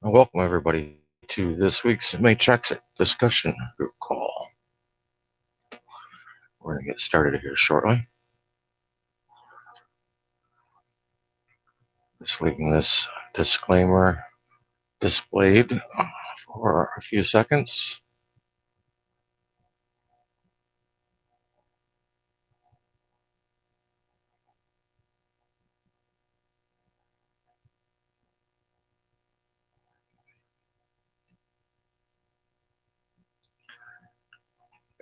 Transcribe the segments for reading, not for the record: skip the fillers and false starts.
Welcome, everybody, to this week's Matrexit discussion group call. We're going to get started here shortly. Just leaving this disclaimer displayed for a few seconds.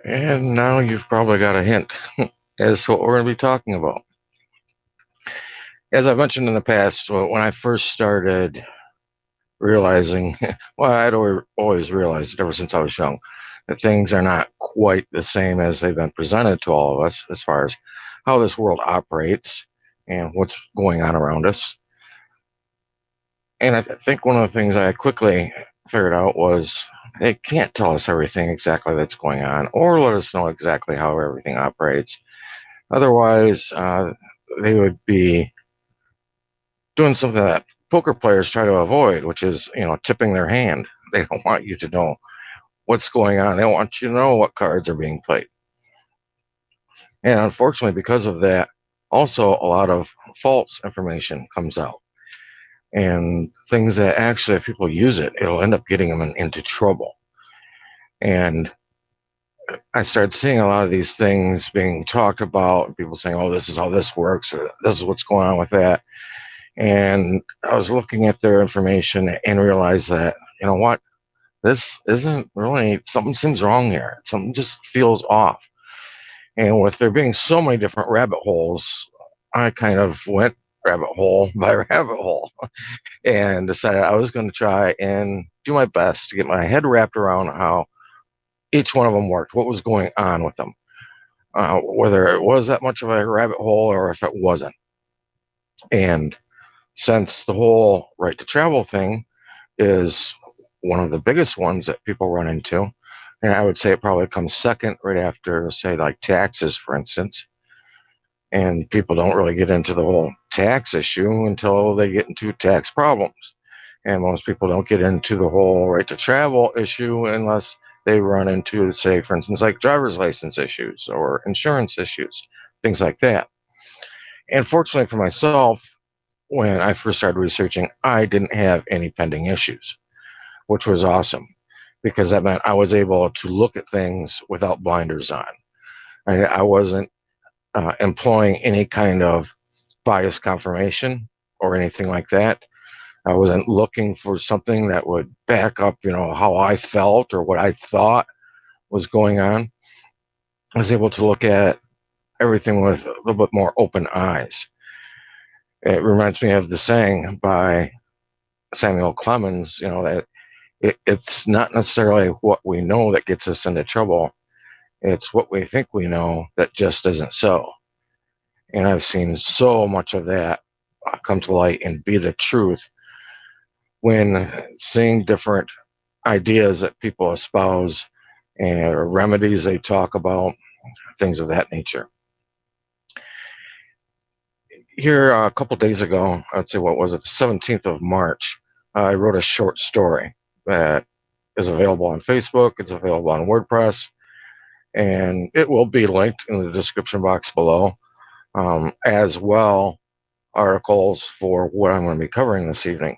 And now you've probably got a hint as to what we're going to be talking about. As I've mentioned in the past, when I first started realizing, well, I'd always realized ever since I was young, that things are not quite the same as they've been presented to all of us as far as how this world operates and what's going on around us. And I think one of the things I quickly figured out was they can't tell us everything exactly that's going on or let us know exactly how everything operates. Otherwise, they would be doing something that poker players try to avoid, which is, tipping their hand. They don't want you to know what's going on. They don't want you to know what cards are being played. And unfortunately, because of that, also a lot of false information comes out. And things that actually, if people use it, it'll end up getting them into trouble. And I started seeing a lot of these things being talked about, and people saying, oh, this is how this works, or this is what's going on with that. And I was looking at their information and realized that, you know what, this isn't really, something seems wrong here. Something just feels off. And with there being so many different rabbit holes, I kind of went rabbit hole by rabbit hole and decided I was going to try and do my best to get my head wrapped around how each one of them worked, what was going on with them, whether it was that much of a rabbit hole or if it wasn't. And since the whole right to travel thing is one of the biggest ones that people run into, and I would say it probably comes second right after, say, like taxes, for instance. And people don't really get into the whole tax issue until they get into tax problems. And most people don't get into the whole right to travel issue unless they run into, say, for instance, like driver's license issues or insurance issues, things like that. And fortunately for myself, when I first started researching, I didn't have any pending issues, which was awesome because that meant I was able to look at things without blinders on. I wasn't employing any kind of bias confirmation or anything like that. I wasn't looking for something that would back up, how I felt or what I thought was going on. I was able to look at everything with a little bit more open eyes. It reminds me of the saying by Samuel Clemens, that it's not necessarily what we know that gets us into trouble. It's what we think we know that just isn't so. And I've seen so much of that come to light and be the truth when seeing different ideas that people espouse and remedies they talk about, things of that nature. Here, a couple days ago, I'd say, what was it, the 17th of March, I wrote a short story that is available on Facebook, it's available on WordPress, and it will be linked in the description box below, as well articles for what I'm going to be covering this evening.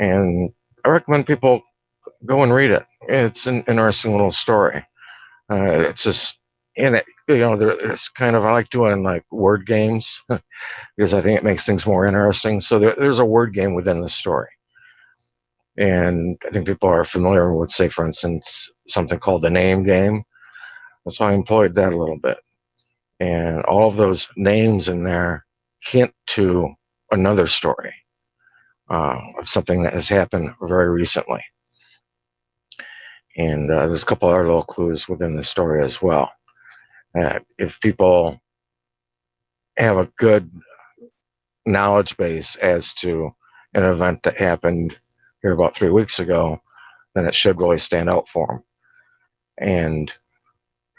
And I recommend people go and read it. It's an interesting little story. It's just in it, there's kind of, I like doing like word games because I think it makes things more interesting. So there's a word game within the story. And I think people are familiar with, say, for instance, something called the name game. So I employed that a little bit. And all of those names in there hint to another story of something that has happened very recently. And there's a couple other little clues within the story as well. If people have a good knowledge base as to an event that happened here about 3 weeks ago, then it should really stand out for them. And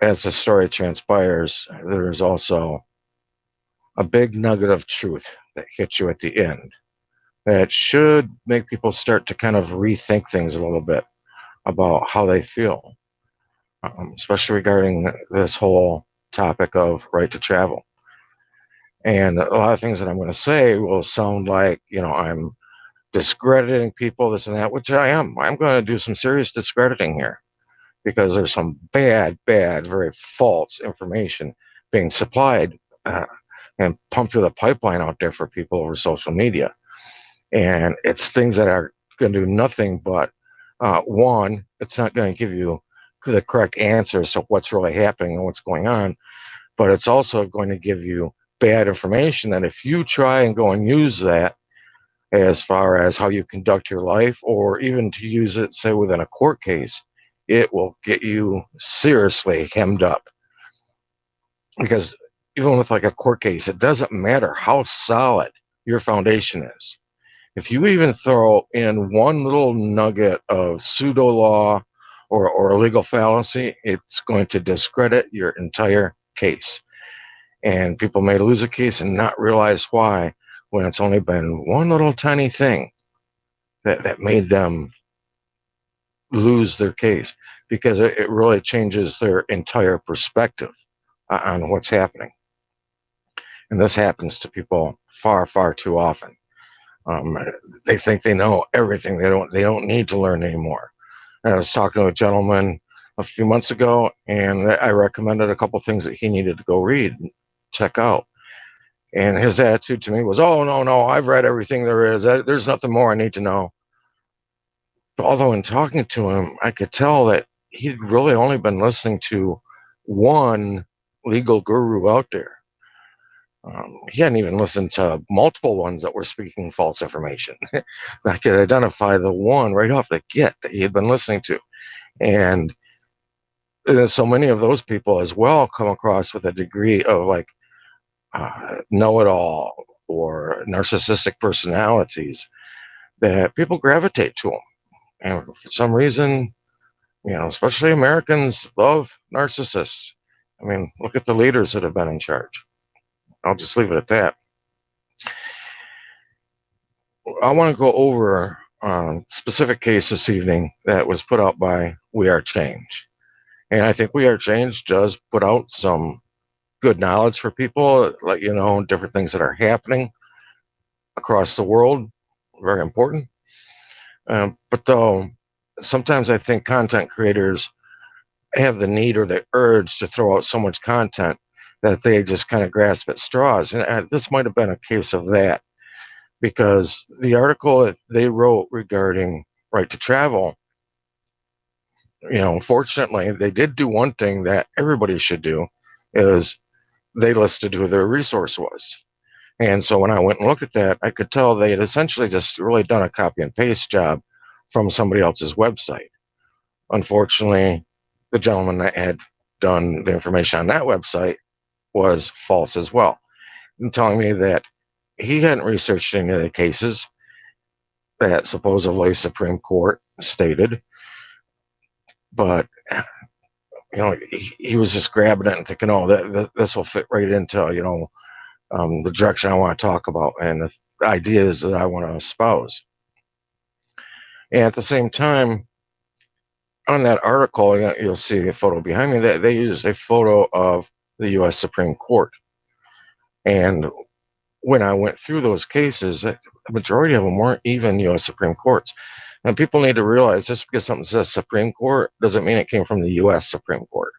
as the story transpires, there's also a big nugget of truth that hits you at the end. that should make people start to kind of rethink things a little bit about how they feel, especially regarding this whole topic of right to travel. And a lot of things that I'm going to say will sound like, I'm discrediting people, this and that, which I am. I'm going to do some serious discrediting here because there's some bad, very false information being supplied and pumped through the pipeline out there for people over social media. And it's things that are going to do nothing but, one, it's not going to give you the correct answers to what's really happening and what's going on, but it's also going to give you bad information that if you try and go and use that as far as how you conduct your life, or even to use it, say, within a court case, it will get you seriously hemmed up. Because even with like a court case, it doesn't matter how solid your foundation is. If you even throw in one little nugget of pseudo law or a legal fallacy, it's going to discredit your entire case. And people may lose a case and not realize why, when it's only been one little tiny thing that made them lose their case, because it really changes their entire perspective on what's happening. And this happens to people far, far too often. Um, they think they know everything. They don't need to learn anymore. I was talking to a gentleman a few months ago, and I recommended a couple things that he needed to go read and check out. And his attitude to me was, "Oh, no, I've read everything there is. There's nothing more I need to know." Although in talking to him, I could tell that he'd really only been listening to one legal guru out there. He hadn't even listened to multiple ones that were speaking false information. I could identify the one right off the get that he had been listening to. And so many of those people as well come across with a degree of like know-it-all or narcissistic personalities that people gravitate to them. And for some reason, especially Americans love narcissists. I mean, look at the leaders that have been in charge. I'll just leave it at that. I want to go over a specific case this evening that was put out by We Are Change. And I think We Are Change does put out some good knowledge for people, let you know different things that are happening across the world. Very important. But though, sometimes I think content creators have the need or the urge to throw out so much content that they just kind of grasp at straws. And this might have been a case of that, because the article that they wrote regarding right to travel, fortunately, they did do one thing that everybody should do, is they listed who their resource was. And so when I went and looked at that, I could tell they had essentially just really done a copy and paste job from somebody else's website. Unfortunately, the gentleman that had done the information on that website was false as well, and telling me that he hadn't researched any of the cases that supposedly Supreme Court stated, but he was just grabbing it and thinking, "Oh, this will fit right into the direction I want to talk about and the ideas that I want to espouse." And at the same time, on that article, you'll see a photo behind me that they used a photo of the U.S. Supreme Court. And when I went through those cases, the majority of them weren't even U.S. Supreme Courts. And people need to realize, just because something says Supreme Court doesn't mean it came from the U.S. Supreme Court.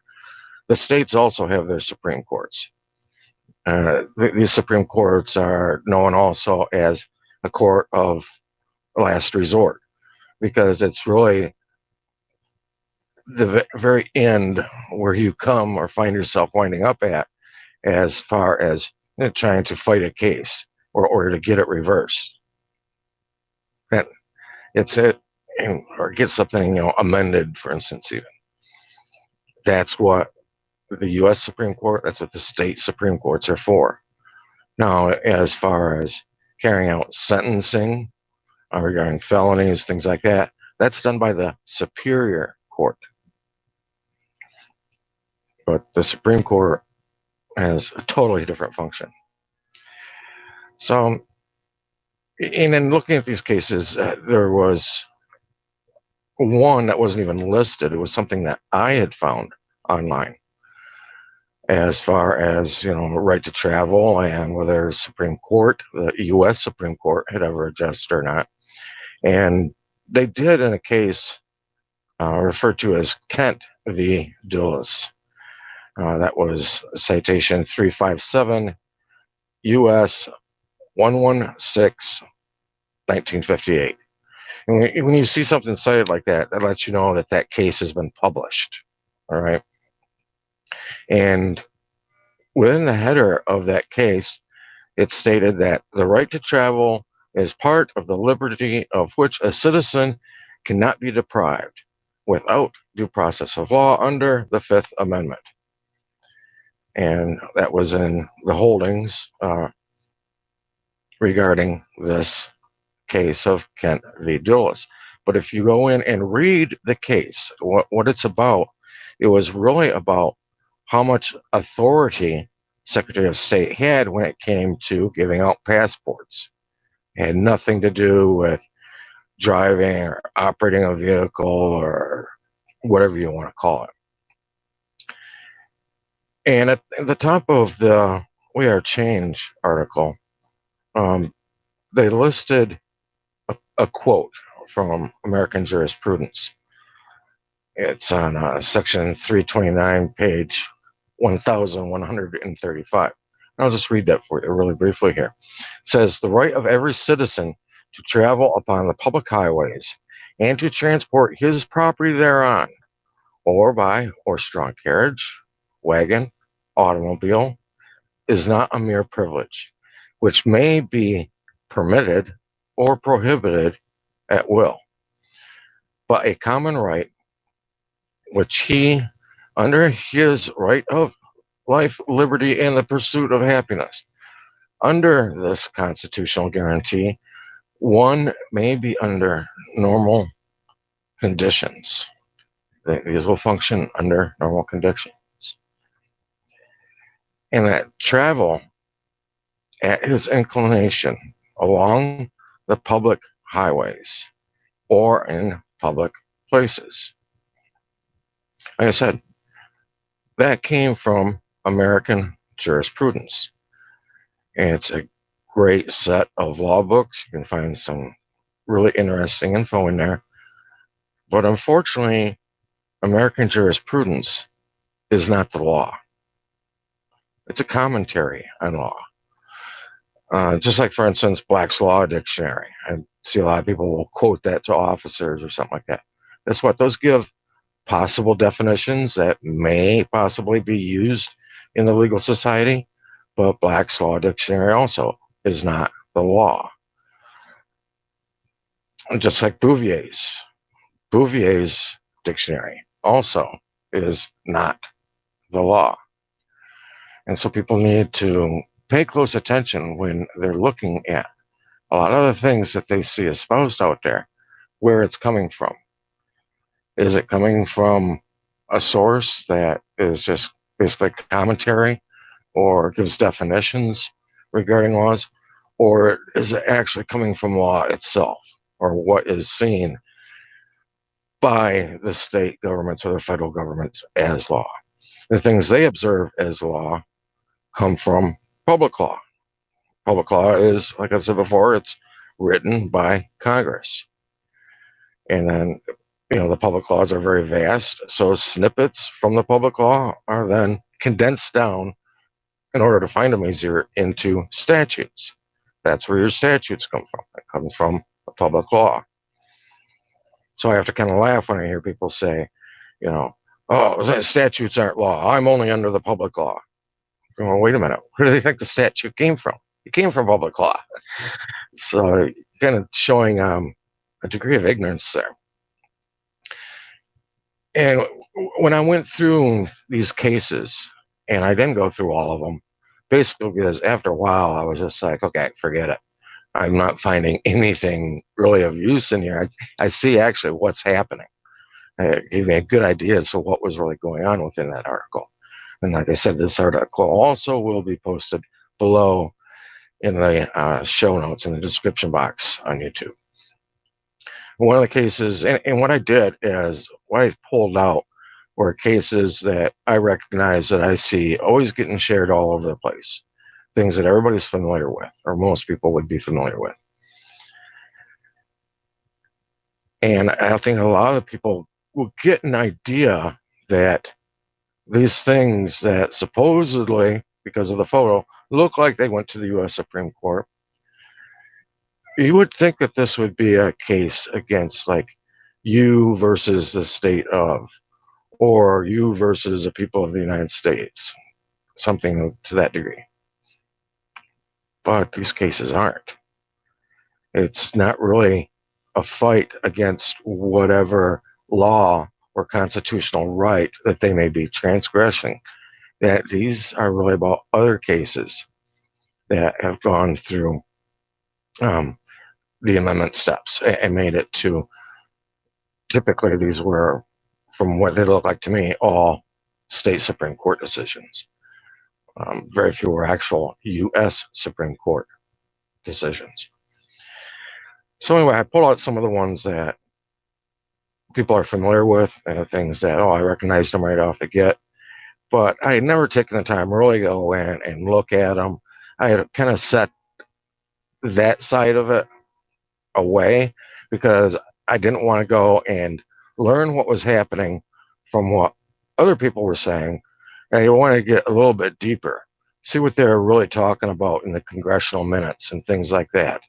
The states also have their Supreme Courts. These Supreme Courts are known also as a court of last resort, because it's really the very end where you come or find yourself winding up at, as far as trying to fight a case or to get it reversed. That it's it, or get something amended, for instance. Even that's what the U.S. Supreme Court, that's what the state Supreme Courts are for. Now, as far as carrying out sentencing regarding felonies, things like that, that's done by the Superior Court. But the Supreme Court has a totally different function. So And in looking at these cases, there was one that wasn't even listed. It was something that I had found online, as far as, right to travel and whether Supreme Court, the U.S. Supreme Court, had ever addressed or not. And they did in a case referred to as Kent v. Dulles. That was citation 357 U.S. 116, 1958. And when you see something cited like that, that lets you know that that case has been published. All right. And within the header of that case, it stated that the right to travel is part of the liberty of which a citizen cannot be deprived without due process of law under the Fifth Amendment. And that was in the holdings regarding this case of Kent v. Dulles. But if you go in and read the case, what it's about, it was really about how much authority Secretary of State had when it came to giving out passports. It had nothing to do with driving or operating a vehicle or whatever you want to call it. And at the top of the We Are Change article, they listed a quote from American jurisprudence. It's on section 329, page 1135. I'll just read that for you really briefly here. It says, the right of every citizen to travel upon the public highways and to transport his property thereon, or by horse-drawn carriage, wagon, automobile, is not a mere privilege, which may be permitted or prohibited at will, but a common right which he, under his right of life, liberty, and the pursuit of happiness, under this constitutional guarantee, one may be under normal conditions. These will function under normal conditions. And that travel at his inclination along the public highways or in public places. Like I said, that came from American jurisprudence. And it's a great set of law books. You can find some really interesting info in there. But unfortunately, American jurisprudence is not the law. It's a commentary on law. Just like, for instance, Black's Law Dictionary. I see a lot of people will quote that to officers or something like that. Guess what? Those give possible definitions that may possibly be used in the legal society, but Black's Law Dictionary also is not the law. And just like Bouvier's dictionary also is not the law. And so people need to pay close attention when they're looking at a lot of the things that they see espoused out there, where it's coming from. Is it coming from a source that is just basically commentary or gives definitions regarding laws? Or is it actually coming from law itself, or what is seen by the state governments or the federal governments as law? The things they observe as law come from public law. Public law is, like I've said before, it's written by Congress. And then, the public laws are very vast. So snippets from the public law are then condensed down in order to find them easier into statutes. That's where your statutes come from. It comes from the public law. So I have to kind of laugh when I hear people say, oh, statutes aren't law. I'm only under the public law. Well, wait a minute. Where do they think the statute came from? It came from public law. So kind of showing a degree of ignorance there. And when I went through these cases, and I didn't go through all of them, basically because after a while I was just like, okay, forget it. I'm not finding anything really of use in here. I see actually what's happening. It gave me a good idea as to what was really going on within that article. And like I said, this article also will be posted below in the show notes in the description box on YouTube. One of the cases, and what I did is what I pulled out were cases that I recognize that I see always getting shared all over the place, things that everybody's familiar with, or most people would be familiar with. And I think a lot of people will get an idea that these things that supposedly, because of the photo, look like they went to the U.S. Supreme Court. You would think that this would be a case against, like, you versus the state of, or you versus the people of the United States, something to that degree. But these cases aren't. It's not really a fight against whatever law or constitutional right that they may be transgressing. That these are really about other cases that have gone through the amendment steps and made it to, typically these were, from what they look like to me, all state Supreme Court decisions. Very few were actual U.S. Supreme Court decisions. So anyway, I pulled out some of the ones that people are familiar with and the things that, I recognized them right off the get. But I had never taken the time really to go in and look at them. I had kind of set that side of it away because I didn't want to go and learn what was happening from what other people were saying. And I wanted to get a little bit deeper, see what they're really talking about in the congressional minutes and things like that,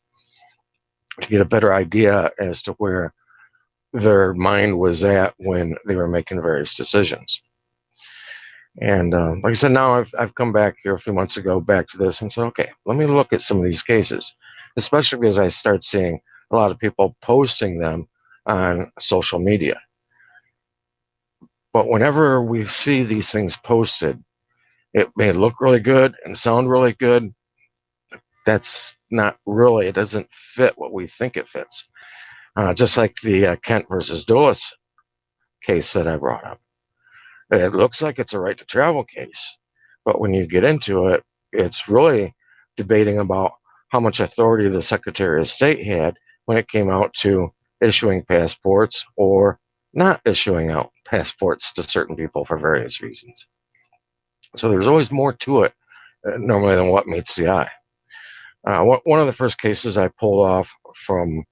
to get a better idea as to where their mind was at when they were making various decisions. And like I said, now I've come back here a few months ago back to this and said, okay, let me look at some of these cases, especially because I start seeing a lot of people posting them on social media. But whenever we see these things posted, it may look really good and sound really good. That's not really, it doesn't fit what we think it fits. Just like the Kent versus Dulles case that I brought up. It looks like it's a right to travel case, but when you get into it, it's really debating about how much authority the Secretary of State had when it came out to issuing passports or not issuing out passports to certain people for various reasons. So there's always more to it normally than what meets the eye. One of the first cases I pulled off from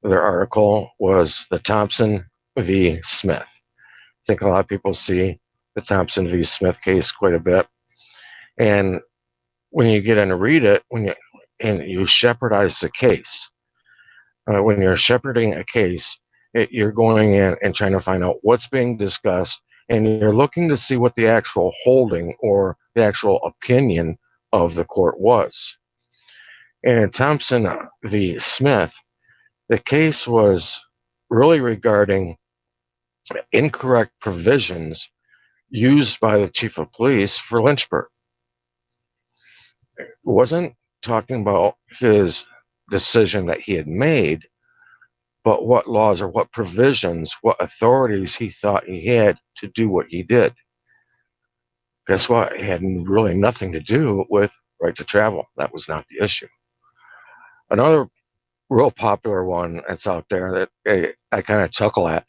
their article was the Thompson v. Smith. I think a lot of people see the Thompson v. Smith case quite a bit. And when you get in to read it, you shepherdize the case, when you're shepherding a case, you're going in and trying to find out what's being discussed, and you're looking to see what the actual holding or the actual opinion of the court was. And in Thompson v. Smith, the case was really regarding incorrect provisions used by the chief of police for Lynchburg. It wasn't talking about his decision that he had made, but what laws or what provisions, what authorities he thought he had to do what he did. Guess what? It had really nothing to do with right to travel. That was not the issue. Another real popular one that's out there that I kind of chuckle at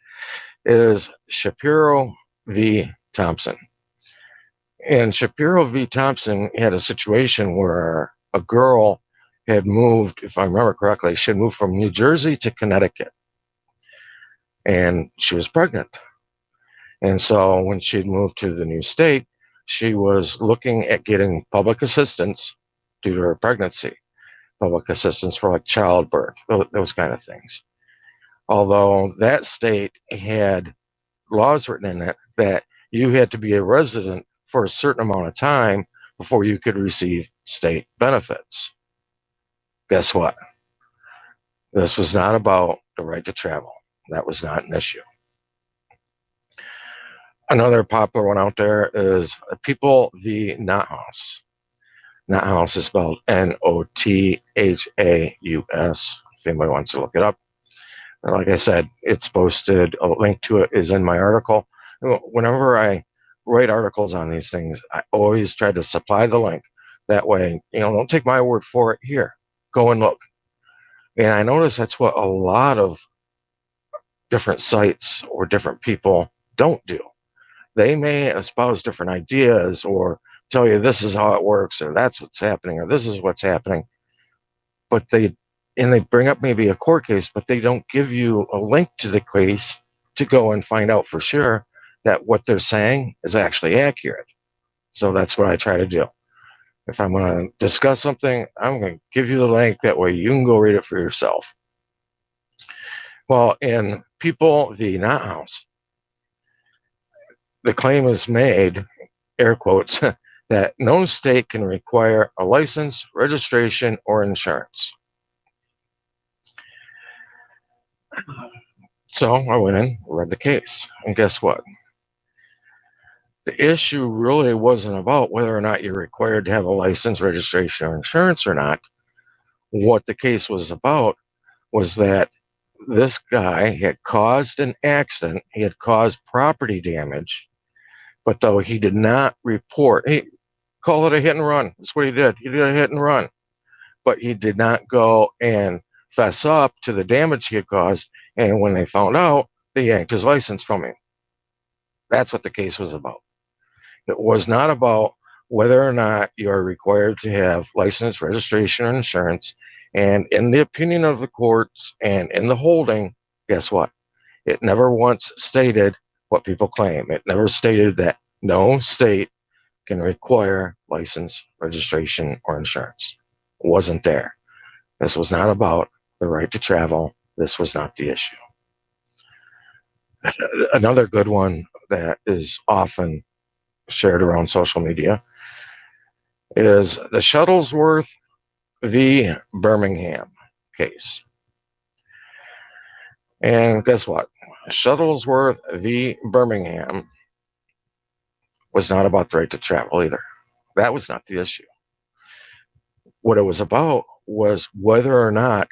is Shapiro v. Thompson. And Shapiro v. Thompson had a situation where a girl had moved, if I remember correctly, she had moved from New Jersey to Connecticut. And she was pregnant. And so when she'd moved to the new state, she was looking at getting public assistance due to her pregnancy, public assistance for like childbirth, those kind of things. Although that state had laws written in it that you had to be a resident for a certain amount of time before you could receive state benefits. Guess what? This was not about the right to travel. That was not an issue. Another popular one out there is People v. Nothaus. Nothaus is spelled Nothhaus, if anybody wants to look it up. Like I said, it's posted. A link to it is in my article. Whenever I write articles on these things, I always try to supply the link That way, don't take my word for it. Here, go and look. And I notice that's what a lot of different sites or different people don't do. They may espouse different ideas or tell you this is how it works or that's what's happening or this is what's happening, but they bring up maybe a court case, but they don't give you a link to the case to go and find out for sure that what they're saying is actually accurate. So that's what I try to do. If I'm going to discuss something, I'm going to give you the link. That way you can go read it for yourself. Well, in People v. Not House, the claim is made, air quotes, that no state can require a license, registration, or insurance. So I went in, read the case, and guess what? The issue really wasn't about whether or not you're required to have a license, registration, or insurance or not. What the case was about was that this guy had caused an accident, he had caused property damage, but though he did not report, he called it a hit and run. That's what he did. He did a hit and run, but he did not go and fess up to the damage he had caused. And when they found out, they yanked his license from him. That's what the case was about. It was not about whether or not you are required to have license, registration, or insurance. And in the opinion of the courts and in the holding, guess what? It never once stated what people claim. It never stated that no state can require license, registration, or insurance. It wasn't there. This was not about the right to travel. This was not the issue. Another good one that is often shared around social media is the Shuttlesworth v. Birmingham case. And guess what? Shuttlesworth v. Birmingham was not about the right to travel either. That was not the issue. What it was about was whether or not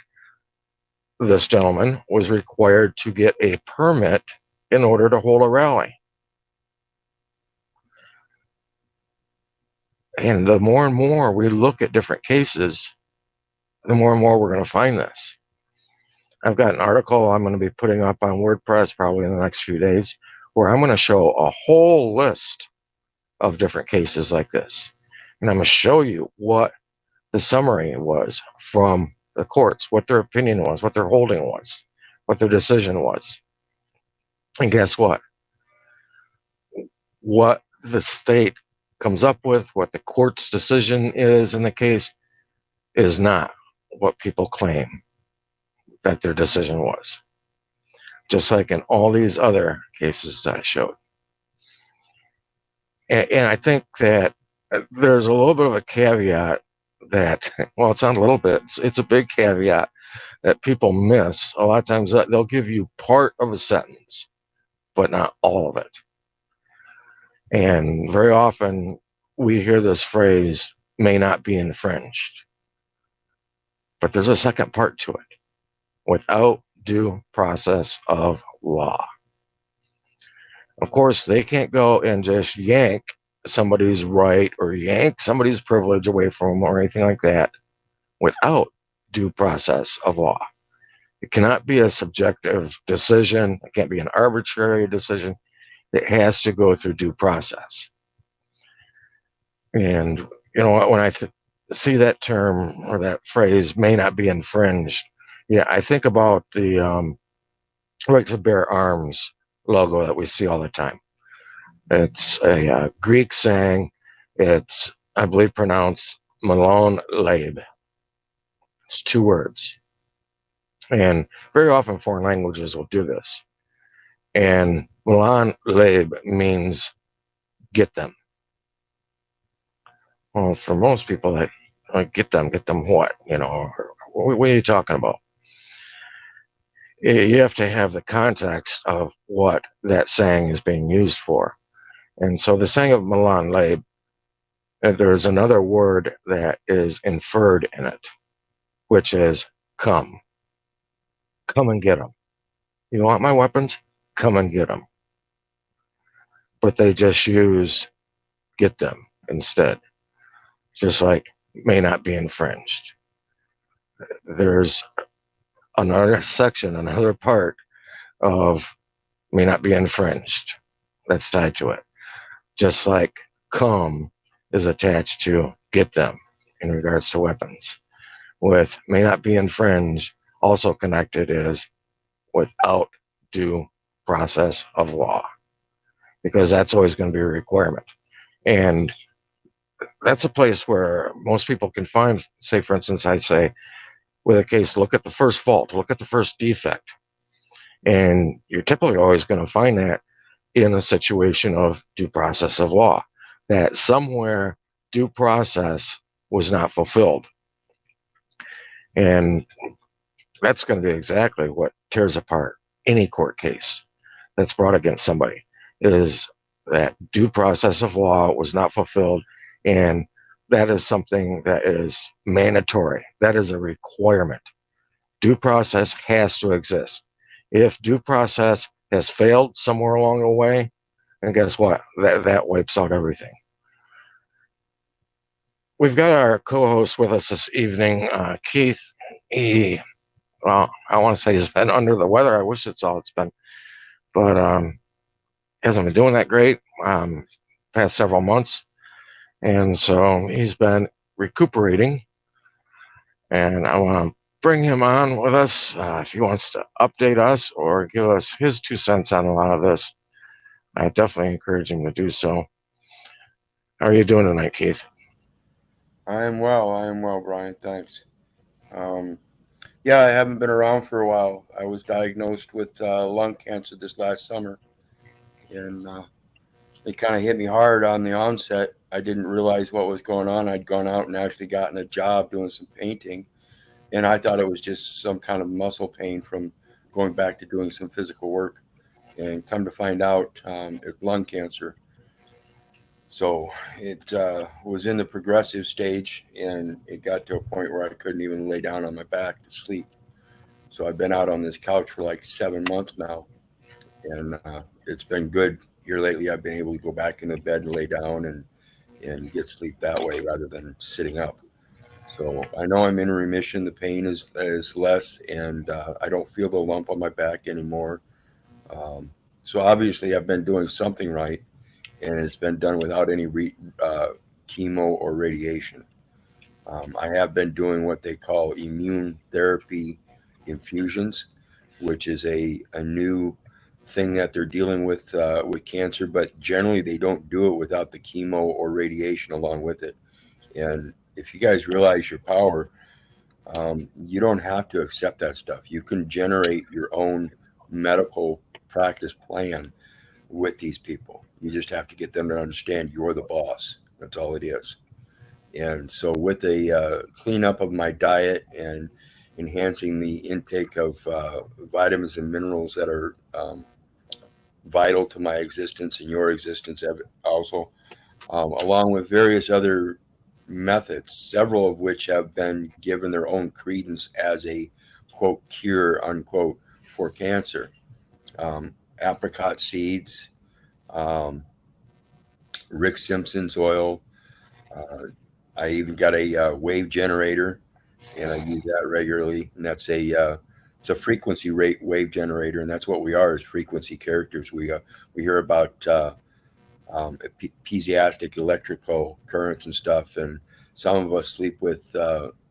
this gentleman was required to get a permit in order to hold a rally. And the more and more we look at different cases, the more and more we're going to find this. I've got an article I'm going to be putting up on WordPress probably in the next few days where I'm going to show a whole list of different cases like this. And I'm going to show you what the summary was from the courts, what their opinion was, what their holding was, what their decision was. And guess what? What the state comes up with, what the court's decision is in the case, is not what people claim that their decision was. Just like in all these other cases that I showed. And I think that there's a little bit of a caveat that, well, it's not a little bit, it's a big caveat that people miss. A lot of times they'll give you part of a sentence, but not all of it. And very often we hear this phrase, may not be infringed. But there's a second part to it. Without due process of law. Of course, they can't go and just yank somebody's right or yank somebody's privilege away from them or anything like that without due process of law. It cannot be a subjective decision. It can't be an arbitrary decision. It has to go through due process. And, when I see that term or that phrase, may not be infringed, yeah, I think about the right to bear arms logo that we see all the time. It's a Greek saying. It's, I believe, pronounced Malon Lab. It's two words. And very often foreign languages will do this. And Malon Lab means get them. Well, for most people, get them what? What are you talking about? You have to have the context of what that saying is being used for. And so the saying of Milan Lab, there's another word that is inferred in it, which is come. Come and get them. You want my weapons? Come and get them. But they just use get them instead. just like may not be infringed. There's another section, another part of may not be infringed that's tied to it. Just like come is attached to get them in regards to weapons. With may not be infringed, also connected is without due process of law, because that's always going to be a requirement. And that's a place where most people can find, say, for instance, I say, with a case, look at the first fault, look at the first defect. And you're typically always going to find that in a situation of due process of law, that somewhere due process was not fulfilled. And that's going to be exactly what tears apart any court case that's brought against somebody, is that due process of law was not fulfilled. And that is something that is mandatory. That is a requirement. Due process has to exist. If due process has failed somewhere along the way, and guess what? That wipes out everything. We've got our co-host with us this evening, Keith. Well, I want to say he's been under the weather. I wish it's all it's been, but hasn't been doing that great past several months, and so he's been recuperating. And I want to bring him on with us if he wants to update us or give us his 2 cents on a lot of this. I definitely encourage him to do so. How are you doing tonight, Keith? I am well, Brian. Thanks. Yeah, I haven't been around for a while. I was diagnosed with lung cancer this last summer, and it kind of hit me hard on the onset. I didn't realize what was going on. I'd gone out and actually gotten a job doing some painting, and I thought it was just some kind of muscle pain from going back to doing some physical work. And come to find out, it's lung cancer. So it was in the progressive stage, and it got to a point where I couldn't even lay down on my back to sleep. So I've been out on this couch for like 7 months now, and it's been good here lately. I've been able to go back into bed and lay down and get sleep that way rather than sitting up. So I know I'm in remission. The pain is less, and I don't feel the lump on my back anymore. So obviously, I've been doing something right, and it's been done without any chemo or radiation. I have been doing what they call immune therapy infusions, which is a new thing that they're dealing with cancer, but generally they don't do it without the chemo or radiation along with it. And if you guys realize your power, you don't have to accept that stuff. You can generate your own medical practice plan with these people. You just have to get them to understand you're the boss. That's all it is. And so, with a cleanup of my diet and enhancing the intake of vitamins and minerals that are vital to my existence and your existence also, along with various other methods, several of which have been given their own credence as a quote cure unquote for cancer. Apricot seeds, um, Rick Simpson's oil. Uh, I even got a wave generator, and I use that regularly. And that's it's a frequency rate wave generator, and that's what we are as frequency characters. We hear about piezoelectric electrical currents and stuff, and some of us sleep with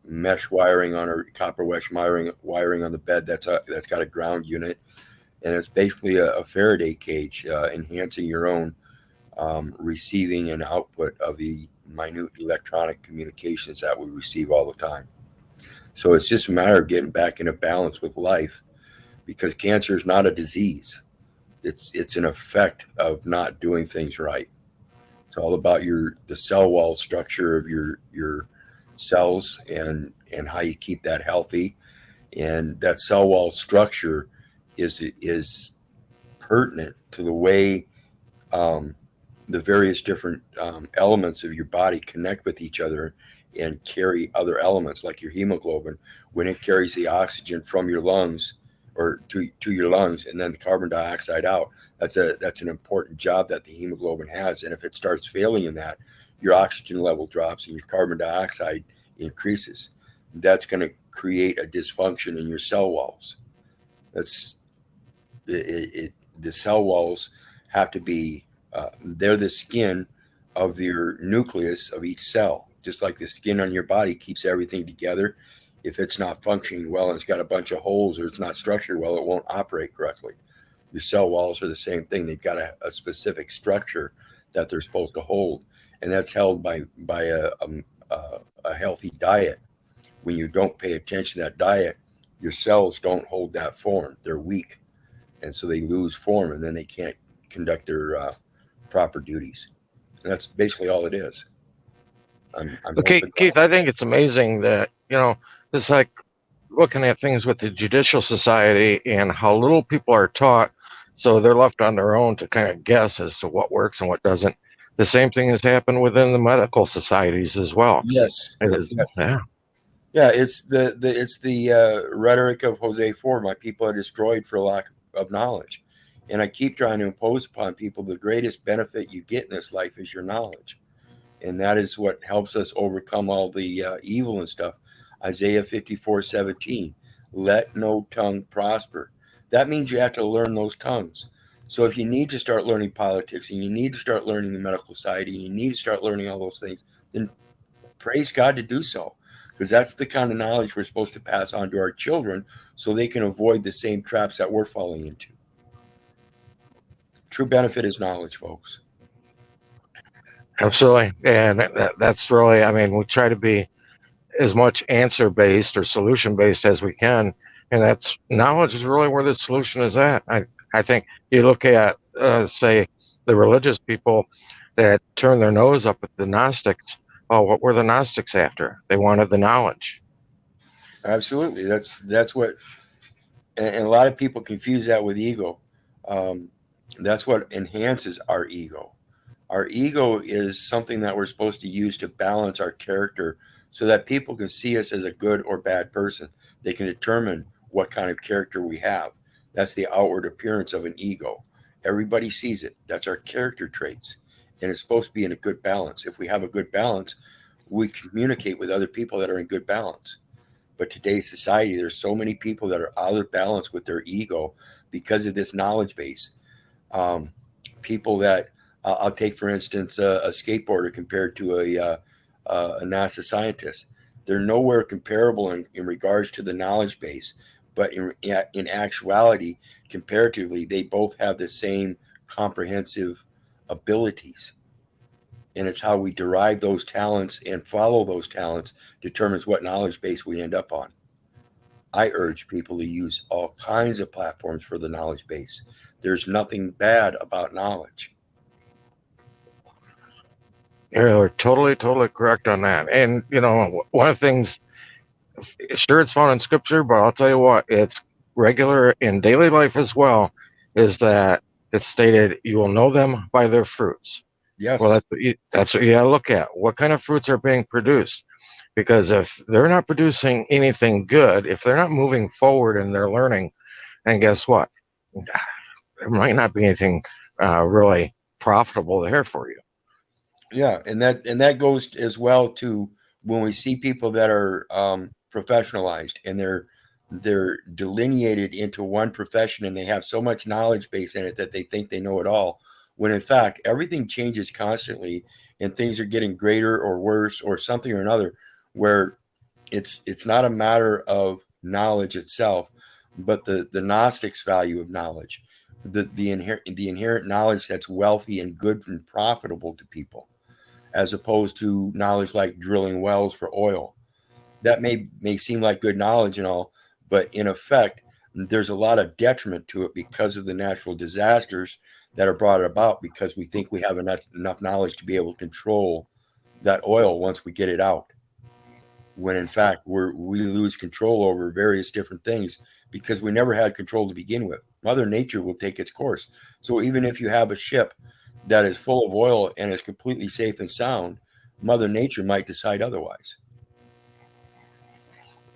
mesh wiring on our copper mesh wiring on the bed. That's got a ground unit, and it's basically a Faraday cage, enhancing your own receiving and output of the minute electronic communications that we receive all the time. So it's just a matter of getting back into balance with life, because cancer is not a disease. It's an effect of not doing things right. It's all about the cell wall structure of your cells and how you keep that healthy. And that cell wall structure is pertinent to the way um, the various different elements of your body connect with each other and carry other elements like your hemoglobin. When it carries the oxygen from your lungs or to your lungs and then the carbon dioxide out, that's an important job that the hemoglobin has. And if it starts failing in that, your oxygen level drops and your carbon dioxide increases. That's going to create a dysfunction in your cell walls. That's the cell walls have to be they're the skin of your nucleus of each cell, just like the skin on your body keeps everything together. If it's not functioning well and it's got a bunch of holes or it's not structured well, it won't operate correctly. Your cell walls are the same thing. They've got a specific structure that they're supposed to hold, and that's held by a healthy diet. When you don't pay attention to that diet, your cells don't hold that form. They're weak, and so they lose form, and then they can't conduct their proper duties. And that's basically all it is. I'm Okay, hoping. Keith, I think it's amazing that, it's like looking at things with the judicial society and how little people are taught. So they're left on their own to kind of guess as to what works and what doesn't. The same thing has happened within the medical societies as well. Yes, It is, yes, yeah. yeah. It's the rhetoric of Jose Ford. My people are destroyed for lack of knowledge, and I keep trying to impose upon people the greatest benefit you get in this life is your knowledge, and that is what helps us overcome all the evil and stuff. Isaiah 54:17, let no tongue prosper. That means you have to learn those tongues. So if you need to start learning politics and you need to start learning the medical side and you need to start learning all those things, then praise God to do so. Because that's the kind of knowledge we're supposed to pass on to our children so they can avoid the same traps that we're falling into. True benefit is knowledge, folks. Absolutely. And that's really, I mean, we try to be as much answer based or solution based as we can. And that's knowledge is really where the solution is at. I think you look at, say, the religious people that turn their nose up at the Gnostics. Oh, what were the Gnostics after? They wanted the knowledge. Absolutely. That's what, and a lot of people confuse that with ego. Um, that's what enhances our ego. Our ego is something that we're supposed to use to balance our character so that people can see us as a good or bad person. They can determine what kind of character we have. That's the outward appearance of an ego. Everybody sees it. That's our character traits. And it's supposed to be in a good balance. If we have a good balance, we communicate with other people that are in good balance. But today's society, there's so many people that are out of balance with their ego because of this knowledge base. Um, People that I'll take, for instance, a skateboarder compared to a NASA scientist. They're nowhere comparable in regards to the knowledge base, but in actuality, comparatively, they both have the same comprehensive abilities. And it's how we derive those talents and follow those talents determines what knowledge base we end up on. I urge people to use all kinds of platforms for the knowledge base. There's nothing bad about knowledge. You're totally, totally correct on that. And, one of the things, sure, it's found in scripture, but I'll tell you what, it's regular in daily life as well, is that it's stated, you will know them by their fruits. Well, Yes. that's what you got to look at. What kind of fruits are being produced? Because if they're not producing anything good, if they're not moving forward in their learning, and guess what? There might not be anything really profitable there for you. Yeah, and that goes as well to when we see people that are professionalized and they're delineated into one profession and they have so much knowledge base in it that they think they know it all, when in fact everything changes constantly and things are getting greater or worse or something or another, where it's not a matter of knowledge itself, but the Gnostics value of knowledge, the inherent knowledge that's wealthy and good and profitable to people as opposed to knowledge like drilling wells for oil. That may seem like good knowledge and all, but in effect, there's a lot of detriment to it because of the natural disasters that are brought about because we think we have enough knowledge to be able to control that oil once we get it out. When in fact we lose control over various different things because we never had control to begin with. Mother Nature will take its course. So even if you have a ship that is full of oil and is completely safe and sound, Mother Nature might decide otherwise.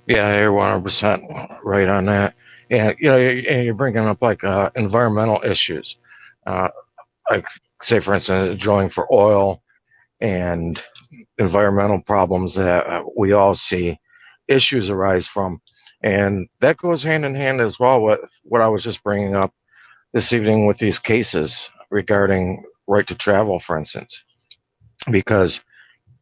Yeah, you're 100% right on that. And you're bringing up like environmental issues, uh, like say for instance, drilling for oil. and environmental problems that we all see issues arise from. And that goes hand in hand as well with what I was just bringing up this evening with these cases regarding right to travel, for instance. Because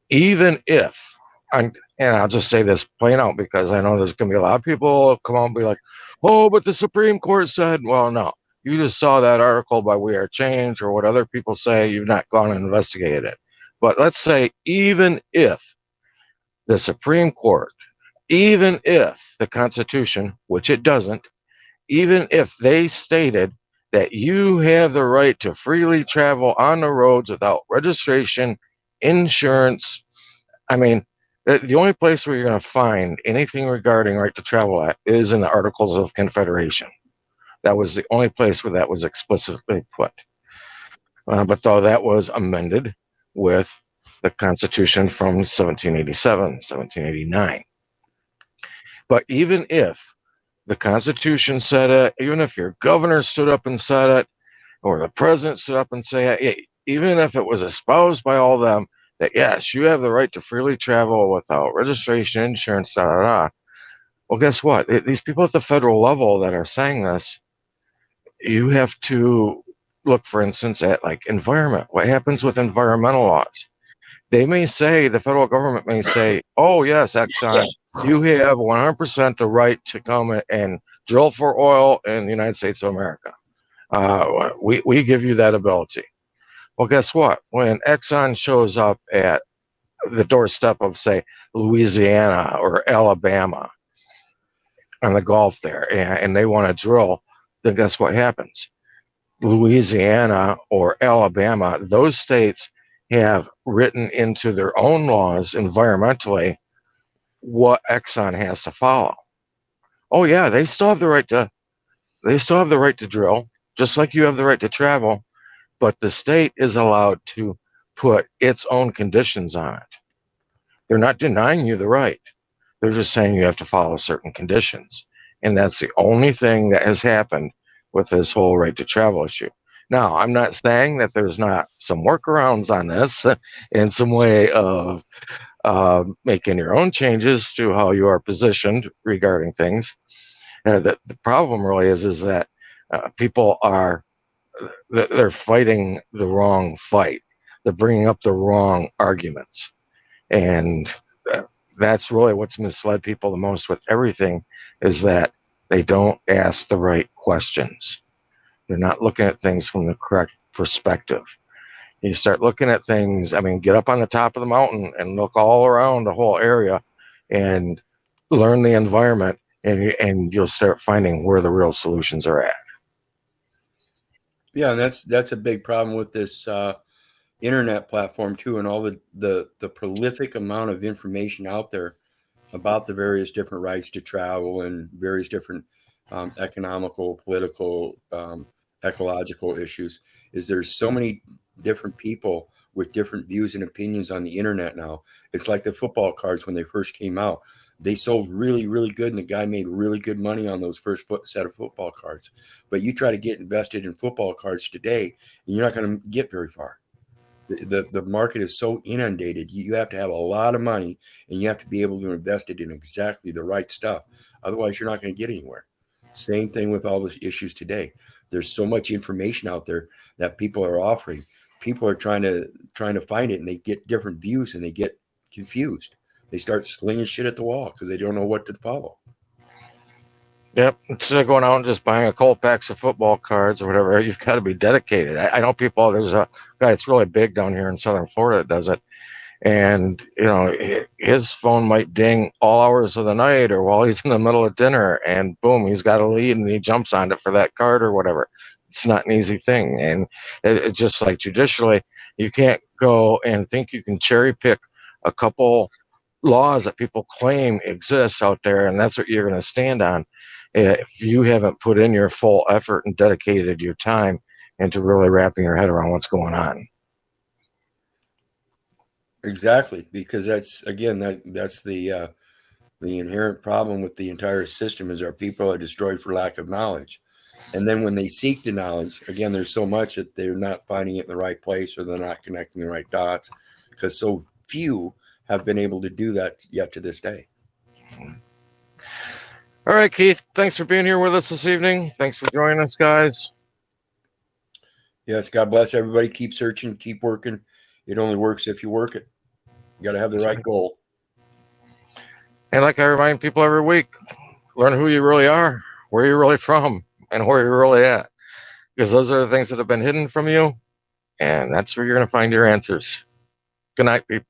even if, and I'll just say this plain out because I know there's going to be a lot of people who come out and be like, oh, but the Supreme Court said, well, no. You just saw that article by We Are Change or what other people say. You've not gone and investigated it. But let's say, even if the Supreme Court, even if the Constitution, which it doesn't, even if they stated that you have the right to freely travel on the roads without registration, insurance, I mean, the only place where you're going to find anything regarding right to travel at is in the Articles of Confederation. That was the only place where that was explicitly put. But though that was amended with the Constitution from 1787, 1789. But even if the Constitution said it, even if your governor stood up and said it, or the president stood up and said it, even if it was espoused by all of them that yes, you have the right to freely travel without registration, insurance, da da da. Well, guess what? These people at the federal level that are saying this, you have to look, for instance, at like environment. What happens with environmental laws? They may say, the federal government may say, oh, yes, Exxon, you have 100% the right to come and drill for oil in the United States of America. We give you that ability. Well, guess what? When Exxon shows up at the doorstep of, say, Louisiana or Alabama on the Gulf there, and they want to drill, then guess what happens? Louisiana or Alabama, those states have written into their own laws environmentally what Exxon has to follow. Oh yeah, they still have the right to drill, just like you have the right to travel, but the state is allowed to put its own conditions on it. They're not denying you the right. They're just saying you have to follow certain conditions. And that's the only thing that has happened with this whole right to travel issue. Now, I'm not saying that there's not some workarounds on this and some way of making your own changes to how you are positioned regarding things. The problem really is that people are they're fighting the wrong fight. They're bringing up the wrong arguments, and that's really what's misled people the most with everything is that they don't ask the right questions. They're not looking at things from the correct perspective. You start looking at things, I mean, get up on the top of the mountain and look all around the whole area and learn the environment, and you'll start finding where the real solutions are at. Yeah, and that's a big problem with this internet platform too, and all the prolific amount of information out there about the various different rights to travel and various different economical, political, ecological issues. Is there's so many different people with different views and opinions on the internet now. It's like the football cards when they first came out. They sold really, really good, and the guy made really good money on those first set of football cards. But you try to get invested in football cards today, and you're not going to get very far. The market is so inundated. You have to have a lot of money, and you have to be able to invest it in exactly the right stuff. Otherwise, you're not going to get anywhere. Same thing with all the issues today. There's so much information out there that people are offering. People are trying to find it, and they get different views, and they get confused. They start slinging shit at the wall because they don't know what to follow. Yep. Instead of going out and just buying a couple packs of football cards or whatever, you've got to be dedicated. I know people, there's a guy that's really big down here in Southern Florida that does it. And, you know, his phone might ding all hours of the night or while he's in the middle of dinner, and boom, he's got a lead and he jumps on it for that card or whatever. It's not an easy thing. And it's just like judicially, you can't go and think you can cherry pick a couple laws that people claim exists out there, and that's what you're going to stand on if you haven't put in your full effort and dedicated your time into really wrapping your head around what's going on. Exactly, because that's again that's the inherent problem with the entire system is our people are destroyed for lack of knowledge. And then when they seek the knowledge, again, there's so much that they're not finding it in the right place or they're not connecting the right dots. because so few have been able to do that yet to this day. All right, Keith, thanks for being here with us this evening. Thanks for joining us, guys. Yes, God bless everybody. Keep searching, keep working. It only works if you work it. You got to have the right goal. And like I remind people every week, learn who you really are, where you're really from, and where you're really at. Because those are the things that have been hidden from you, and that's where you're going to find your answers. Good night, people.